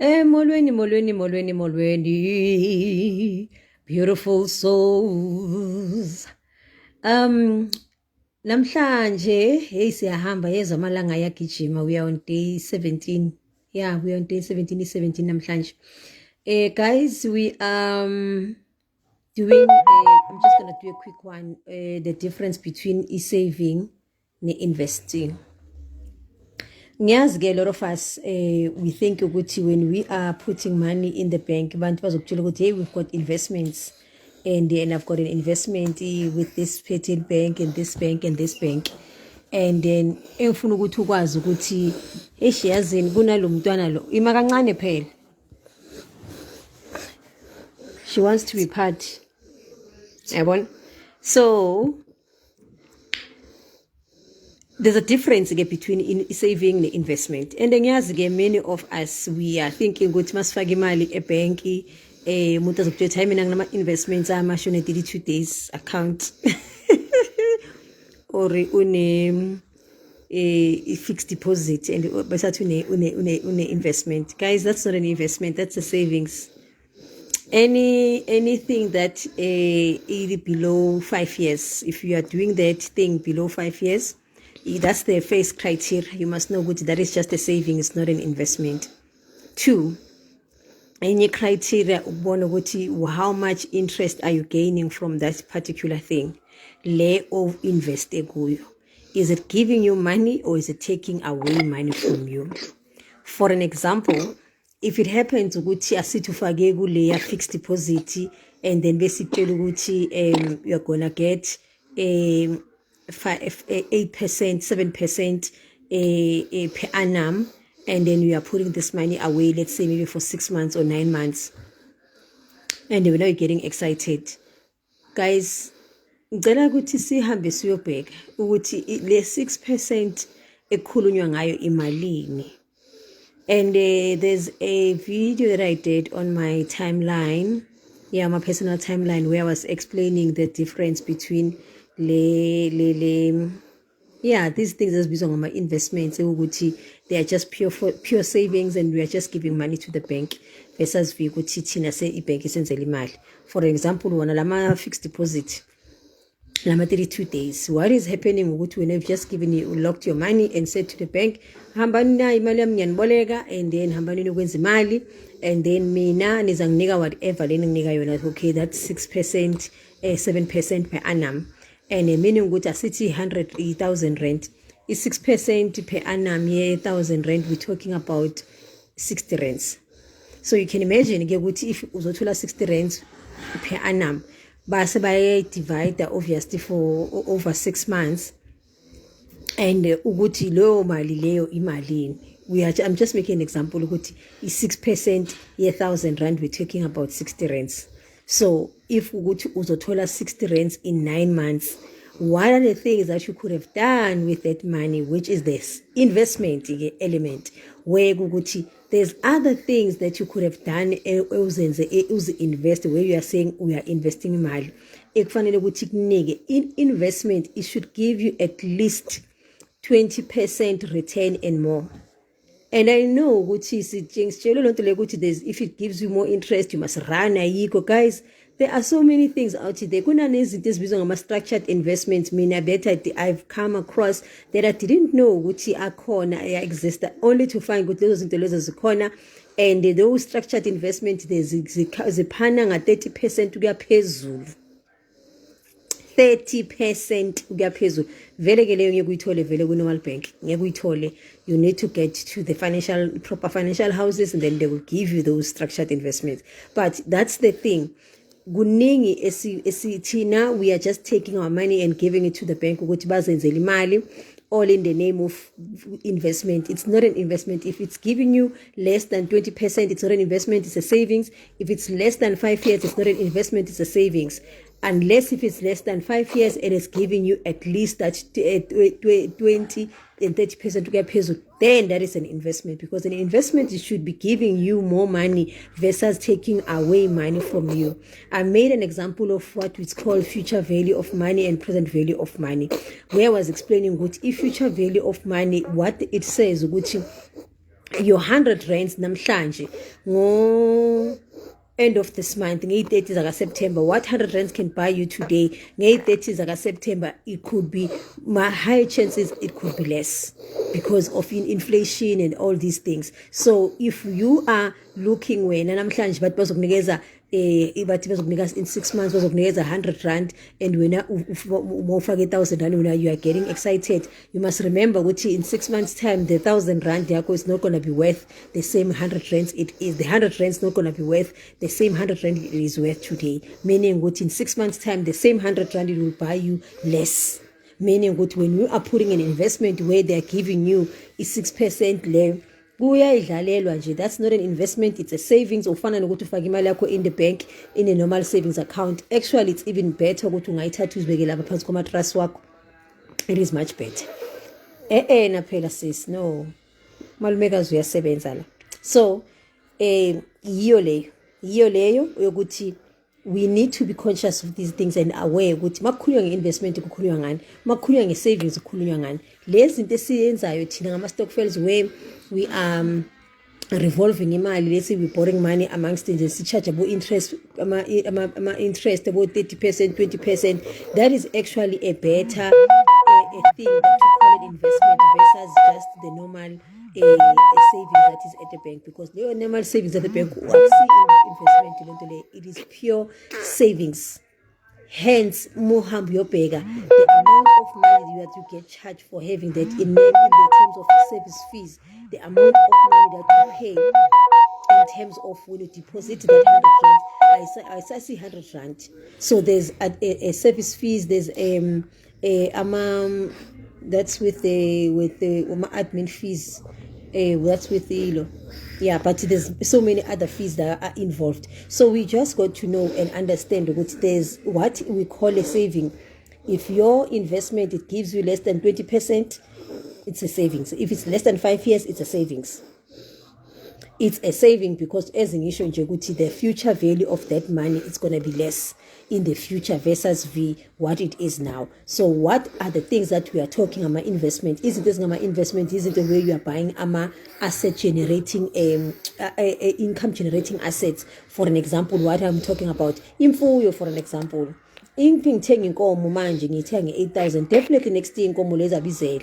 Molweni, beautiful souls. Namhlanje, hey siyahamba yezwa amalanga ayagijima. We are on day 17. Yeah, we are on day 17 namhlanje. Guys, we doing I'm just going to do a quick one, the difference between e-saving and investing. Ngiyazi-ke, a lot of us we think ukuthi when we are putting money in the bank, abantu bazokutshela ukuthi hey, we've got investments and I've got an investment with this certain bank and this bank and this bank, and then engifuna ukuthi ukwazi ukuthi eshiyazini kunalo mntwana lo ima kancane phela, she wants to be part, yabona. So there's a difference between saving and investment. And then many of us, we are thinking ukuthi masifaka imali ebanki, umuntu azokutshela ukuthi hayi mina nginama investments amashone 32 days account or une fixed deposit and besathi une investment. Guys, that's not an investment, that's a savings. Anything that is below 5 years, if you are doing that thing below 5 years, that's the first criteria. You must know that is just a saving, it's not an investment. 2, any criteria, how much interest are you gaining from that particular thing? Lay of invest. Is it giving you money or is it taking away money from you? For an example, if it happens ukuthi asithufake kuleya fixed deposit and then basically ukuthi you're gonna get 8%, 7% per annum, and then you are putting this money away, let's say maybe for 6 months or 9 months, and then now you're getting excited. Guys, ngicela ukuthi sihambe siyobheka ukuthi le 6% ekhulunywa ngayo imalini. And there's a video that I did on my timeline, my personal timeline, where I was explaining the difference between these things as bizonga my investments. They are just pure savings, and we are just giving money to the bank versus vikuthi thina se ibank isenzela imali. For example, wona lama fixed deposit, lama 32 days. What is happening when you've just locked your money and said to the bank, hambani na imali yami ngiyaniboleka, and then hambani nokwenza imali, and then mina nizanginika whatever leni nginika yona. Okay, that's 6%, 7% per annum, and meaning ukuthi asithi 100,000 rand is 6% per annum, 1,000 rand, we're talking about 60 rands. So you can imagine ukuthi if uzothola 60 rands per annum, base baye divide obviously for over 6 months, and ukuthi leyo mali leyo imalini. I'm just making an example ukuthi is 6% 1,000 rand, we're talking about 60 rands. So if ukuthi uzothola 60 rands in 9 months, what are the things that you could have done with that money, which is this investment element, where ukuthi there's other things that you could have done invest, where you are saying we are investing money. In investment, it should give you at least 20% return and more. And I know if it gives you more interest, you must run a guys. There are so many things out there. Structured investments, I've come across that I didn't know which exist, only to find good those into corner. And those structured investments, there's a 30% to get phezulu. 30% ukuya phezulu. Vele ke leyo ngeke uyithole vele ku normal bank. Ngeke uyithole. You need to get to the proper financial houses, and then they will give you those structured investments. But that's the thing. Kuningi esithina, we are just taking our money and giving it to the bank ukuthi bazenzele imali, all in the name of investment. It's not an investment. If it's giving you less than 20%, it's not an investment, it's a savings. If it's less than 5 years, it's not an investment, it's a savings. Unless if it's less than 5 years, it is giving you at least that 20 and 30% to get peso, then that is an investment, because an investment should be giving you more money versus taking away money from you. I made an example of what is called future value of money and present value of money, where I was explaining what if future value of money, what it says, which your 100 rands namhlanje ngo end of this month, ngeyi-30 zaka September, what 100 rands can buy you today, ngeyi-30 zaka September, it could be, my high chances it could be less because of inflation and all these things. So if you are looking wena namhlanje bathi bazokunikeza bathi bazokunika in 6 months bazokunikeza 100 rand, and wena ufake 1000 rand, wena you are getting excited, you must remember ukuthi in 6 months time the 1000 rand yakho is not going to be worth the same 100 rands it is, the 100 rands not going to be worth the same 100 rand it is worth today, meaning what in 6 months time the same 100 rand it will buy you less, meaning what when you are putting an investment where they are giving you is 6% le kuyayidlalelwa nje, that's not an investment, it's a savings. Ufana nokuthi ufake imali yakho in the bank in a normal savings account. Actually it's even better ukuthi ungayithatha uzibeke lapha phansi kwama-trust wakho, it is much better. Na phela sis, no malumekazi uyasebenza la. So yiyo leyo yokuthi we need to be conscious of these things and aware ukuthi makukhulunywa nge-investment kukhulunywa ngani, makukhulunywa nge-savings kukhulunywa ngani. Lezi zinto esiyenzayo thina ngama-stockfels where we are revolving imali, let's say we're borrowing money amongst the si-charge abo-interest, ama-interest about 30%, 20%, that is actually a better a thing that we call an investment versus just the normal savings that is at the bank, because the normal savings at the bank, investment, it is pure savings. Hence, muhamb yobega, the amount of money that you get charged for having that in the terms of service fees, the amount of money that you pay in terms of when you deposit that 100 rand, I see 100 rand. So there's a service fees, there's that's with the admin fees, that's with the but there's so many other fees that are involved. So we just got to know and understand that there's what we call a saving. If your investment it gives you less than 20%, it's a savings. If it's less than 5 years, it's a savings. It's a saving because as an issue, the future value of that money is going to be less in the future versus what it is now. So what are the things that we are talking about investment? Is it investment? Is it the way you are buying asset generating income generating assets? For an example, what I'm talking about, imfuyo for an example. Ngithenga inkomo manje ngithenga 8,000, definitely next year inkomo leza bizela.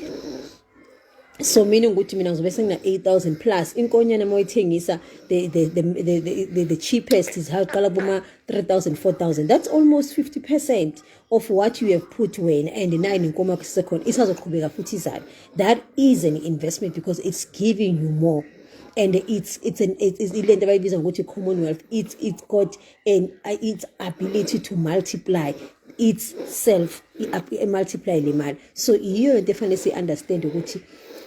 So meaning ukuthi mina ngizobe sengina 8,000 plus inkonyana moyithengisa the cheapest is how qala boma 3,000 4,000, that's almost 50% of what you have put when and 9 inkomo yakho second isazoqhubeka futhi izalo. That is an investment because it's giving you more. And it's ilento abayibiza ngokuthi commonwealth, it's got its ability to multiply itself, multiply le mali. So iyo definitely understand ukuthi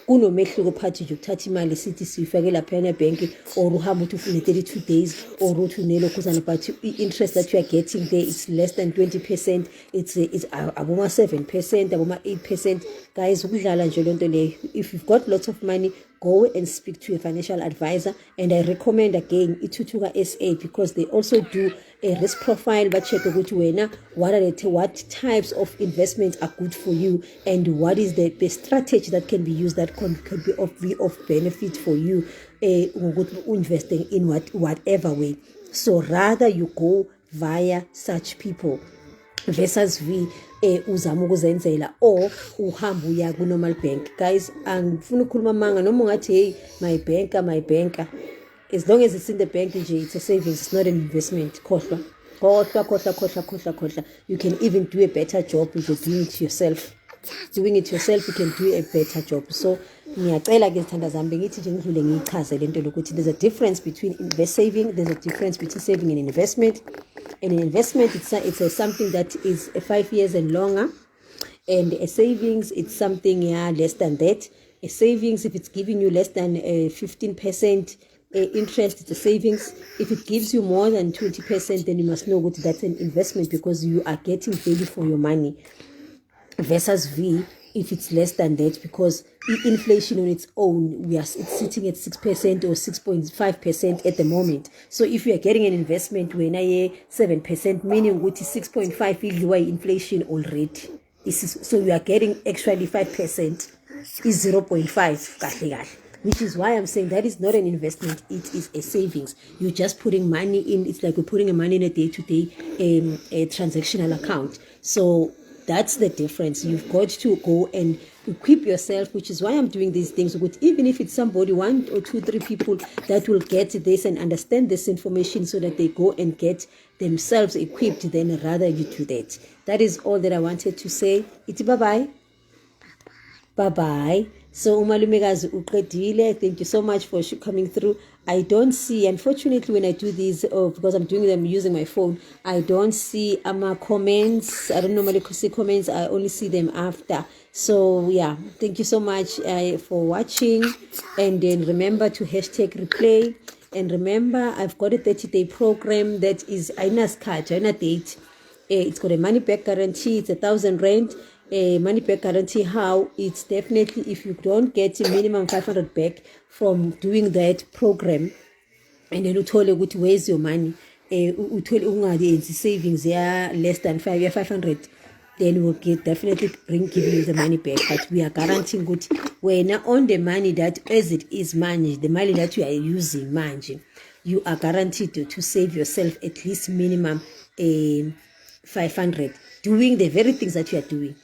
kunomehluko phakathi nje ukuthatha imali sithi sifake lapha ebank or uhamba uthi ufune 32 days or uthi unelokhuzana, but interest that you are getting there it's less than 20%, it's aboma 7%, aboma 8%. Guys, ukudlala nje lonto leyo. If you've got lots of money, go and speak to a financial advisor, and I recommend again Itutuka SA because they also do a risk profile, but check wena what types of investments are good for you and what is the strategy that can be used that could be of benefit for you investing in whatever way. So rather you go via such people versus uzama ukuzenzela or uhamba uya ku normal bank. Guys, angifuna ukukhuluma manga noma ungathi hey my banker, as long as it's in the bank nje it's a savings, it's not an investment. Khohlwa. You can even do a better job if you're doing it yourself. You can do a better job. So ngiyacela ke sithanda zami ngithi nje ngidlule ngiyichaze lento lokuthi there's a difference between saving, there's a difference between saving and investment. And an investment it's something that is 5 years and longer, and a savings it's something less than that. A savings, if it's giving you less than 15% interest, it's a savings. If it gives you more than 20%, then you must know what that's an investment because you are getting value for your money. Versus if it's less than that, because inflation on its own, it's sitting at 6% or 6.5% at the moment. So if you are getting an investment when 7%, meaning what is 6.5 is inflation already. So you are getting actually 5% is 0.5. which is why I'm saying that is not an investment, it is a savings. You're just putting money in. It's like we're putting money in a day-to-day a transactional account. So that's the difference. You've got to go and equip yourself, which is why I'm doing these things. Even if it's somebody, 1 or 2, 3 people that will get this and understand this information so that they go and get themselves equipped, then rather you do that. That is all that I wanted to say. It's bye-bye. Bye-bye. So umalumekazi uqedile, thank you so much for coming through. I don't see, unfortunately, when I do these, because I'm doing them using my phone, I don't see comments. I don't normally see comments. I only see them after. So yeah, thank you so much for watching. And then remember to hashtag replay. And remember, I've got a 30-day program that is Aina date. It's got a money back guarantee. It's 1,000 rand. A money back guarantee. How? It's definitely, if you don't get a minimum 500 back from doing that program, and then uthole ukuthi where's your money, uthole ungayenzi savings less than 500, then we'll definitely give you the money back. But we are guaranteeing good when on the money that as it is managed, the money that you are using managing, you are guaranteed to save yourself at least minimum 500, doing the very things that you are doing.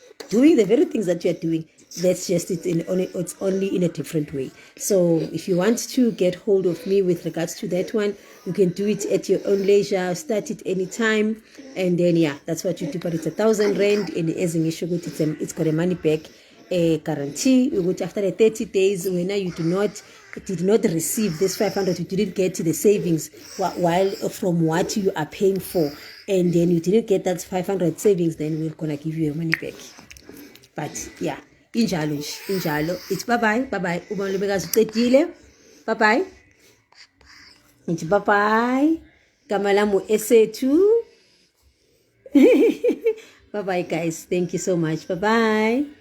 That's just it. It's only in a different way. So if you want to get hold of me with regards to that one, you can do it at your own leisure. Start it anytime, and then yeah, that's what you do. But it's 1,000 rand, and as in it's got a money back guarantee. After the 30 days, when you did not receive this 500, you didn't get the savings while from what you are paying for, and then you didn't get that 500 savings, then we're gonna give you your money back. But yeah, injalo. It's bye-bye. Umalumekazi uqedile. Bye-bye. It's bye-bye. Kamalamu esethu. Bye-bye, guys. Thank you so much. Bye-bye.